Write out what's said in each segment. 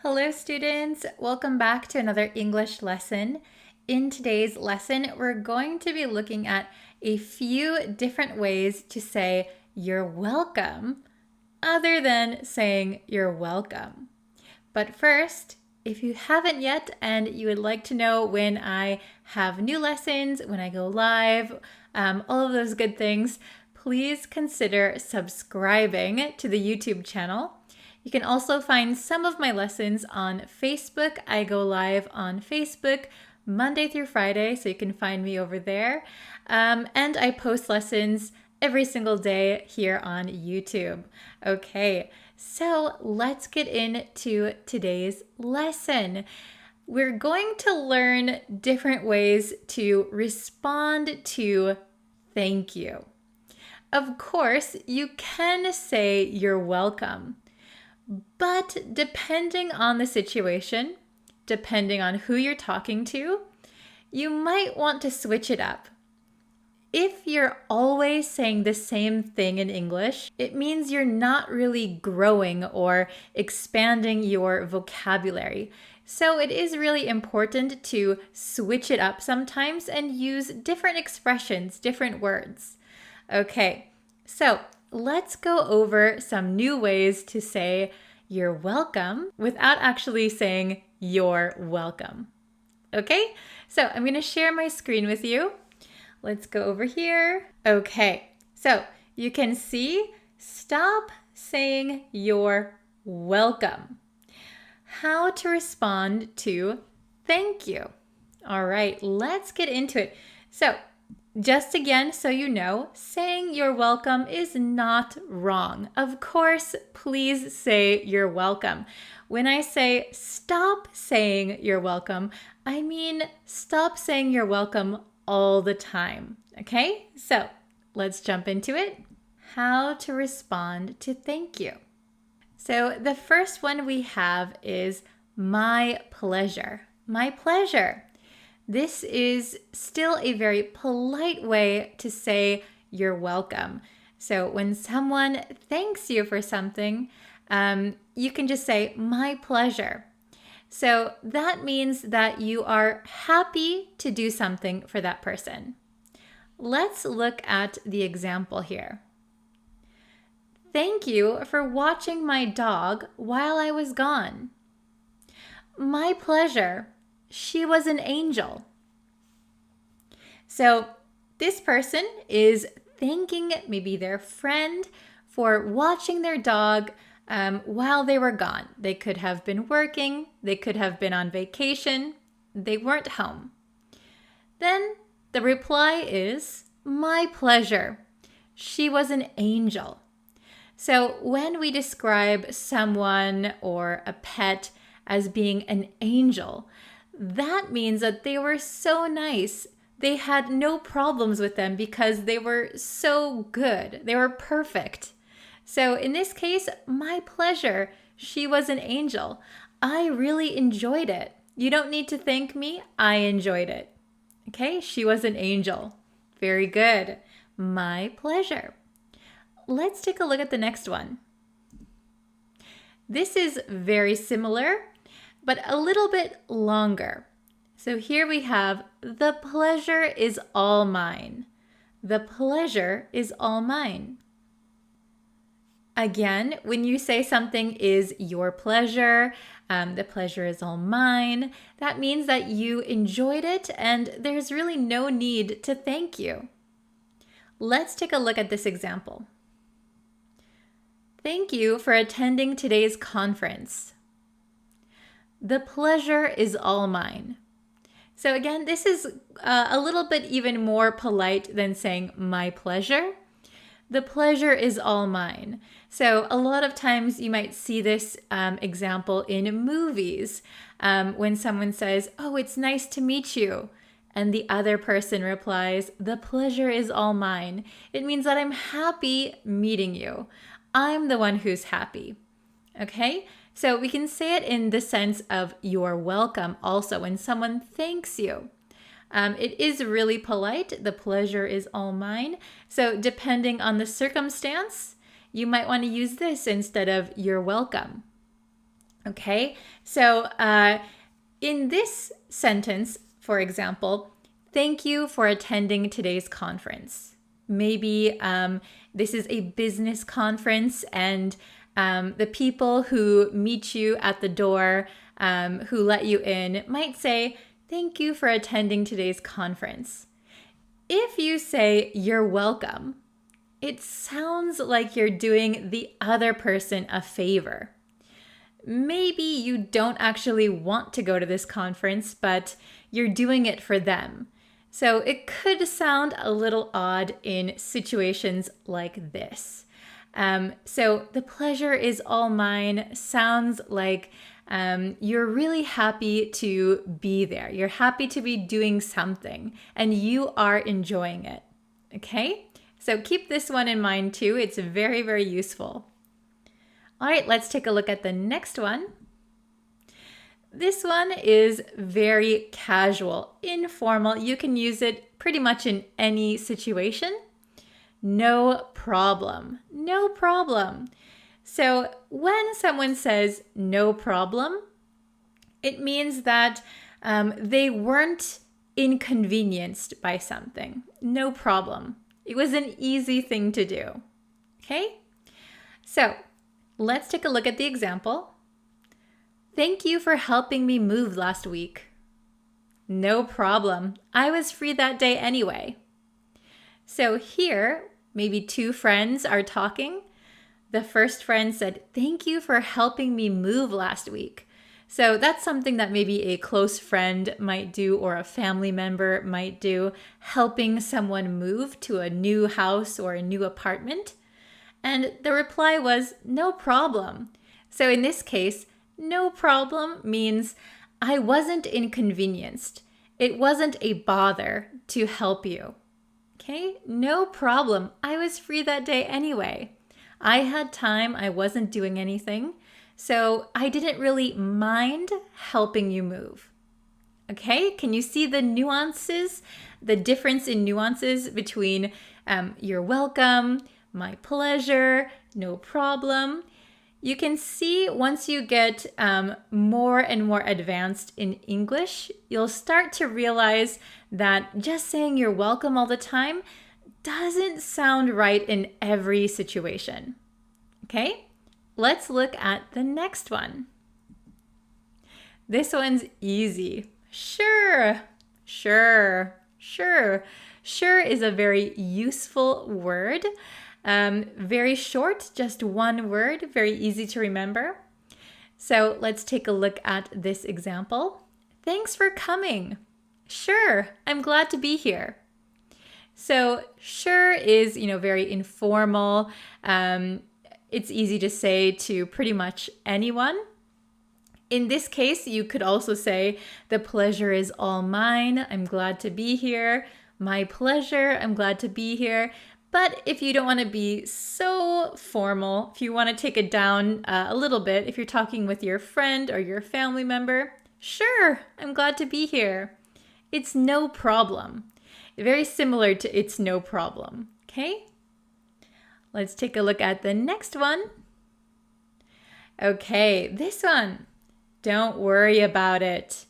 Hello students, welcome back to another English lesson. In today's lesson, we're going to be looking at a few different ways to say you're welcome other than saying you're welcome. But first, if you haven't yet and you would like to know when I have new lessons, when I go live, all of those good things, please consider subscribing to the YouTube channel. You can also find some of my lessons on Facebook. I go live on Facebook Monday through Friday, so you can find me over there. And I post lessons every single day here on YouTube. Okay, so let's get into today's lesson. We're going to learn different ways to respond to thank you. Of course, you can say you're welcome. But depending on the situation, depending on who you're talking to, you might want to switch it up. If you're always saying the same thing in English, it means you're not really growing or expanding your vocabulary. So it is really important to switch it up sometimes and use different expressions, different words. Okay, so let's go over some new ways to say you're welcome without actually saying you're welcome. Okay, so I'm going to share my screen with you. Let's go over here. Okay, so you can see, stop saying you're welcome. How to respond to thank you. All right, let's get into it. So just again, so you know, saying you're welcome is not wrong. Of course, please say you're welcome. When I say stop saying you're welcome, I mean stop saying you're welcome all the time. Okay, so let's jump into it. How to respond to thank you. So the first one we have is my pleasure. My pleasure. This is still a very polite way to say you're welcome. So when someone thanks you for something, you can just say, my pleasure. So that means that you are happy to do something for that person. Let's look at the example here. Thank you for watching my dog while I was gone. My pleasure. She was an angel. So this person is thanking maybe their friend for watching their dog while they were gone. They could have been working, they could have been on vacation, they weren't home. Then the reply is, my pleasure. She was an angel. So when we describe someone or a pet as being an angel, that means that they were so nice. They had no problems with them because they were so good. They were perfect. So in this case, my pleasure. She was an angel. I really enjoyed it. You don't need to thank me. I enjoyed it. Okay, she was an angel. Very good. My pleasure. Let's take a look at the next one. This is very similar, but a little bit longer. So here we have, the pleasure is all mine. The pleasure is all mine. Again, when you say something is your pleasure, the pleasure is all mine, that means that you enjoyed it and there's really no need to thank you. Let's take a look at this example. Thank you for attending today's conference. The pleasure is all mine. So again, this is a little bit even more polite than saying my pleasure. The pleasure is all mine. So a lot of times you might see this example in movies when someone says, oh, it's nice to meet you. And the other person replies, the pleasure is all mine. It means that I'm happy meeting you. I'm the one who's happy. Okay? So we can say it in the sense of you're welcome also when someone thanks you. It is really polite. The pleasure is all mine. So depending on the circumstance, you might want to use this instead of you're welcome. Okay, so in this sentence, for example, thank you for attending today's conference. Maybe this is a business conference and the people who meet you at the door, who let you in, might say, thank you for attending today's conference. If you say, you're welcome, it sounds like you're doing the other person a favor. Maybe you don't actually want to go to this conference, but you're doing it for them. So it could sound a little odd in situations like this. So the pleasure is all mine sounds like you're really happy to be there. You're happy to be doing something and you are enjoying it. Okay? So keep this one in mind too. It's very, very useful. All right, let's take a look at the next one. This one is very casual, informal. You can use it pretty much in any situation. No problem. No problem. So when someone says no problem, it means that they weren't inconvenienced by something. No problem. It was an easy thing to do. Okay? So let's take a look at the example. Thank you for helping me move last week. No problem. I was free that day anyway. So here, maybe two friends are talking. The first friend said, thank you for helping me move last week. So that's something that maybe a close friend might do or a family member might do, helping someone move to a new house or a new apartment. And the reply was, no problem. So in this case, no problem means I wasn't inconvenienced. It wasn't a bother to help you. Okay, no problem. I was free that day anyway. I had time. I wasn't doing anything. So I didn't really mind helping you move. Okay, can you see the nuances, the difference in nuances between you're welcome, my pleasure, no problem? You can see once you get more and more advanced in English, you'll start to realize that just saying you're welcome all the time doesn't sound right in every situation. Okay, let's look at the next one. This one's easy. Sure, sure, sure. Sure is a very useful word. Very short, just one word, very easy to remember. So let's take a look at this example. Thanks for coming. Sure, I'm glad to be here. So sure is, very informal. It's easy to say to pretty much anyone. In this case, you could also say, the pleasure is all mine. I'm glad to be here. My pleasure. I'm glad to be here. But if you don't want to be so formal, if you want to take it down a little bit, if you're talking with your friend or your family member, sure, I'm glad to be here. It's no problem. Very similar to it's no problem. Okay? Let's take a look at the next one. Okay, this one. Don't worry about it.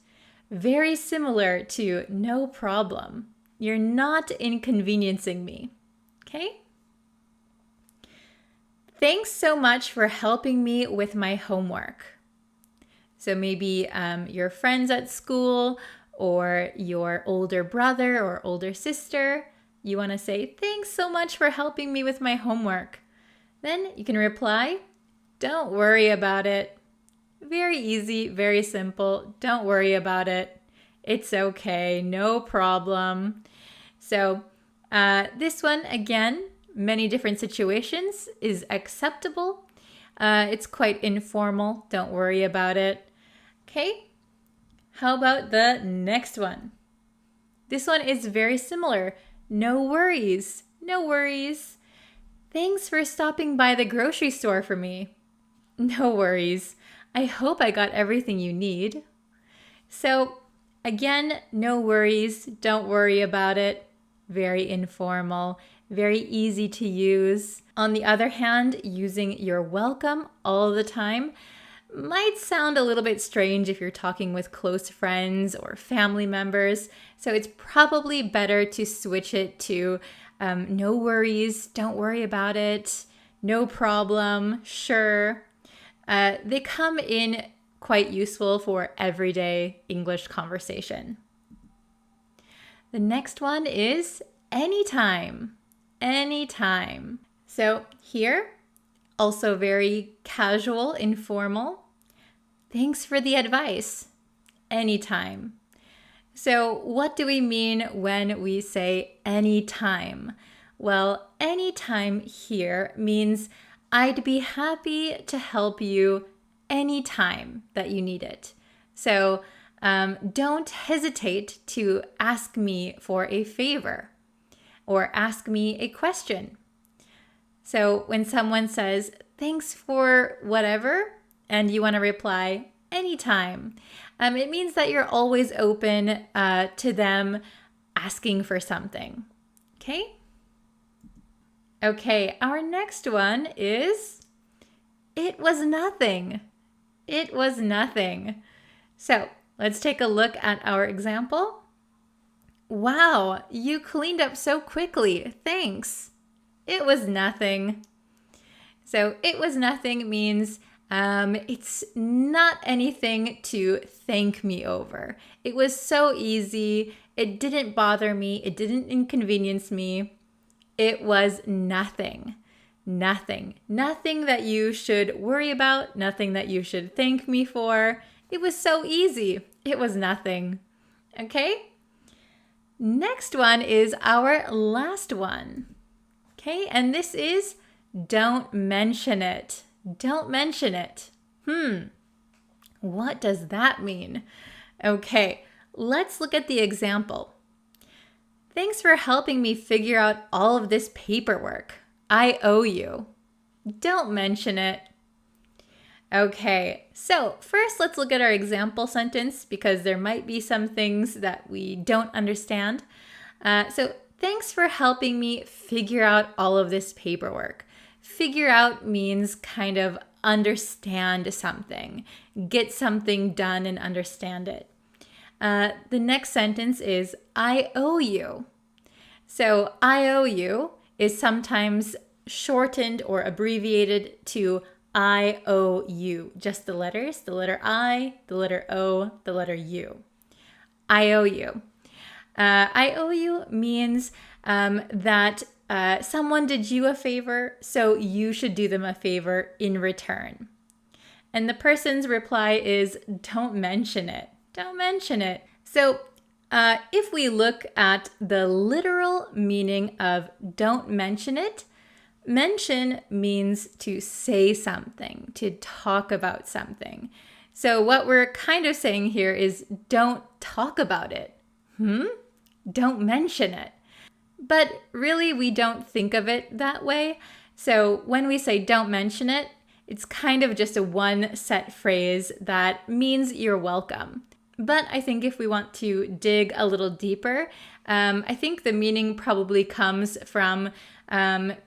Very similar to no problem. You're not inconveniencing me. Okay? Thanks so much for helping me with my homework. So maybe your friends at school or your older brother or older sister, you want to say, thanks so much for helping me with my homework. Then you can reply, don't worry about it. Very easy, very simple. Don't worry about it. It's okay, no problem. So this one, again, many different situations is acceptable. It's quite informal. Don't worry about it. Okay, how about the next one? This one is very similar. No worries, no worries. Thanks for stopping by the grocery store for me. No worries. I hope I got everything you need. So again, no worries. Don't worry about it. Very informal, very easy to use. On the other hand, using you're welcome all the time, might sound a little bit strange if you're talking with close friends or family members. So it's probably better to switch it to no worries, don't worry about it, no problem, sure. They come in quite useful for everyday English conversation. The next one is anytime. Anytime. So here, also very casual, informal. Thanks for the advice. Anytime. So what do we mean when we say anytime? Well, anytime here means I'd be happy to help you anytime that you need it. So don't hesitate to ask me for a favor or ask me a question. So when someone says, thanks for whatever, and you want to reply anytime, it means that you're always open to them asking for something. Okay? Okay, our next one is, it was nothing. It was nothing. So let's take a look at our example. Wow, you cleaned up so quickly. Thanks. It was nothing. So it was nothing means it's not anything to thank me over. It was so easy. It didn't bother me. It didn't inconvenience me. It was nothing. Nothing. Nothing that you should worry about. Nothing that you should thank me for. It was so easy. It was nothing. Okay? Next one is our last one. Okay, and this is don't mention it. Don't mention it. What does that mean? Okay, let's look at the example. Thanks for helping me figure out all of this paperwork. I owe you. Don't mention it. Okay, so first let's look at our example sentence because there might be some things that we don't understand. So thanks for helping me figure out all of this paperwork. Figure out means kind of understand something, get something done and understand it. The next sentence is, I owe you. So I owe you is sometimes shortened or abbreviated to I owe you. Just the letters, the letter I, the letter O, the letter U. I owe you. I owe you means that someone did you a favor, so you should do them a favor in return. And the person's reply is, don't mention it. Don't mention it. So if we look at the literal meaning of don't mention it, mention means to say something, to talk about something. So what we're kind of saying here is don't talk about it. Don't mention it. But really, we don't think of it that way. So when we say don't mention it, it's kind of just a one set phrase that means you're welcome. But I think if we want to dig a little deeper, I think the meaning probably comes from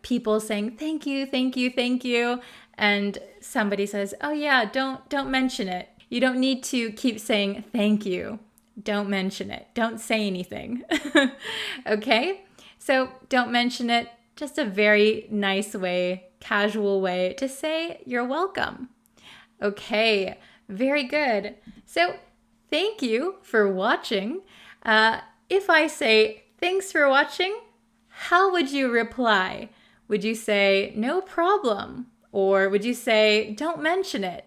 people saying, thank you, thank you, thank you. And somebody says, oh yeah, don't mention it. You don't need to keep saying thank you. Don't mention it. Don't say anything. Okay? So don't mention it. Just a very nice way, casual way to say you're welcome. Okay, very good. So thank you for watching. If I say thanks for watching, how would you reply? Would you say no problem? Or would you say don't mention it?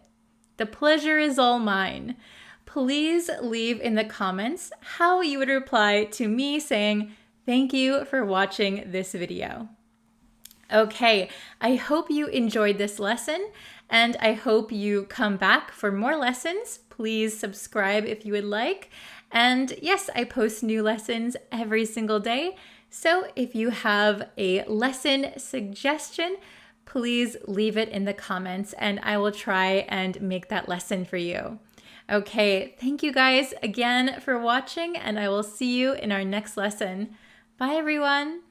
The pleasure is all mine. Please leave in the comments how you would reply to me saying thank you for watching this video. Okay, I hope you enjoyed this lesson and I hope you come back for more lessons. Please subscribe if you would like. And yes, I post new lessons every single day. So if you have a lesson suggestion, please leave it in the comments and I will try and make that lesson for you. Okay, thank you guys again for watching and I will see you in our next lesson. Bye everyone!